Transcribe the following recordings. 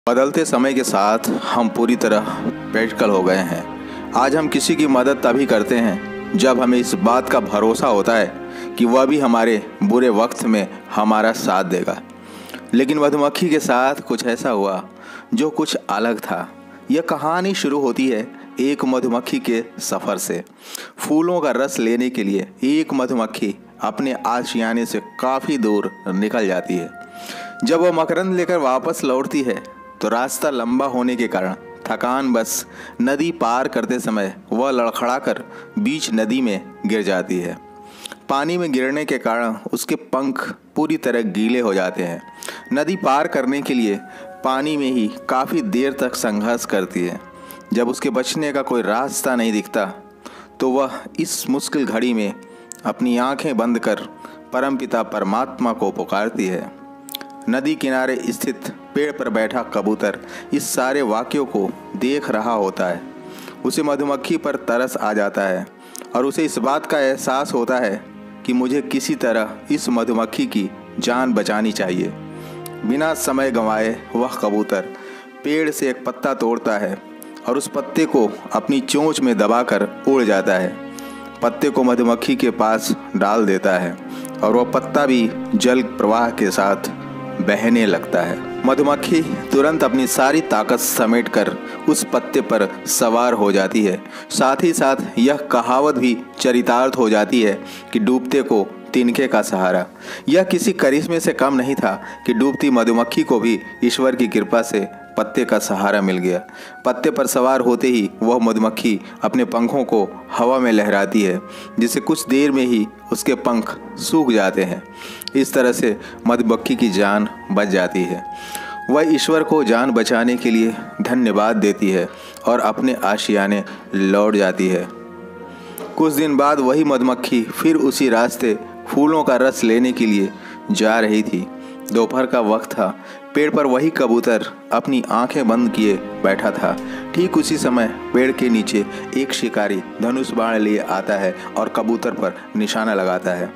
बदलते समय के साथ हम पूरी तरह प्रैक्टिकल हो गए हैं। आज हम किसी की मदद तभी करते हैं जब हमें इस बात का भरोसा होता है कि वह भी हमारे बुरे वक्त में हमारा साथ देगा। लेकिन मधुमक्खी के साथ कुछ ऐसा हुआ जो कुछ अलग था। यह कहानी शुरू होती है एक मधुमक्खी के सफ़र से। फूलों का रस लेने के लिए एक मधुमक्खी अपने आशियाने से काफ़ी दूर निकल जाती है। जब वह मकरंद लेकर वापस लौटती है तो रास्ता लंबा होने के कारण थकान बस नदी पार करते समय वह लड़खड़ाकर बीच नदी में गिर जाती है। पानी में गिरने के कारण उसके पंख पूरी तरह गीले हो जाते हैं। नदी पार करने के लिए पानी में ही काफ़ी देर तक संघर्ष करती है। जब उसके बचने का कोई रास्ता नहीं दिखता तो वह इस मुश्किल घड़ी में अपनी आंखें बंद कर परमपिता परमात्मा को पुकारती है। नदी किनारे स्थित पेड़ पर बैठा कबूतर इस सारे वाक्यों को देख रहा होता है। उसे मधुमक्खी पर तरस आ जाता है और उसे इस बात का एहसास होता है कि मुझे किसी तरह इस मधुमक्खी की जान बचानी चाहिए। बिना समय गंवाए वह कबूतर पेड़ से एक पत्ता तोड़ता है और उस पत्ते को अपनी चोंच में दबाकर उड़ जाता है। पत्ते को मधुमक्खी के पास डाल देता है और वह पत्ता भी जल प्रवाह के साथ बहने लगता है। मधुमक्खी तुरंत अपनी सारी ताकत समेटकर उस पत्ते पर सवार हो जाती है। साथ ही साथ यह कहावत भी चरितार्थ हो जाती है कि डूबते को तिनके का सहारा। यह किसी करिश्मे से कम नहीं था कि डूबती मधुमक्खी को भी ईश्वर की कृपा से पत्ते का सहारा मिल गया। पत्ते पर सवार होते ही वह मधुमक्खी अपने पंखों को हवा में लहराती है, जिससे कुछ देर में ही उसके पंख सूख जाते हैं। इस तरह से मधुमक्खी की जान बच जाती है। वह ईश्वर को जान बचाने के लिए धन्यवाद देती है और अपने आशियाने लौट जाती है। कुछ दिन बाद वही मधुमक्खी फिर उसी रास्ते फूलों का रस लेने के लिए जा रही थी। दोपहर का वक्त था। पेड़ पर वही कबूतर अपनी आंखें बंद किए बैठा था। ठीक उसी समय पेड़ के नीचे एक शिकारी धनुष बाण लिए आता है और कबूतर पर निशाना लगाता है।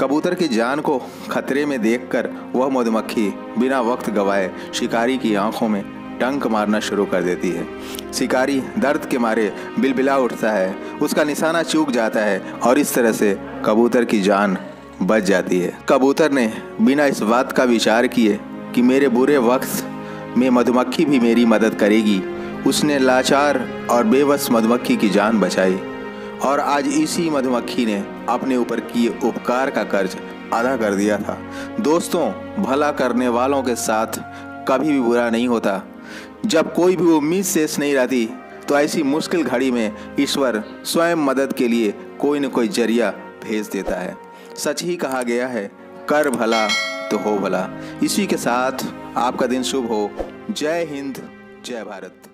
कबूतर की जान को खतरे में देखकर वह मधुमक्खी बिना वक्त गवाए शिकारी की आंखों में डंक मारना शुरू कर देती है। शिकारी दर्द के मारे बिलबिला उठता है, उसका निशाना चूक जाता है और इस तरह से कबूतर की जान बच जाती है। कबूतर ने बिना इस बात का विचार किए कि मेरे बुरे वक्त में मधुमक्खी भी मेरी मदद करेगी, उसने लाचार और बेबस मधुमक्खी की जान बचाई और आज इसी मधुमक्खी ने अपने ऊपर किए उपकार का कर्ज अदा कर दिया था। दोस्तों, भला करने वालों के साथ कभी भी बुरा नहीं होता। जब कोई भी उम्मीद शेष नहीं रहती तो ऐसी मुश्किल घड़ी में ईश्वर स्वयं मदद के लिए कोई न कोई जरिया भेज देता है। सच ही कहा गया है, कर भला तो हो भला। इसी के साथ आपका दिन शुभ हो। जय हिंद, जय भारत।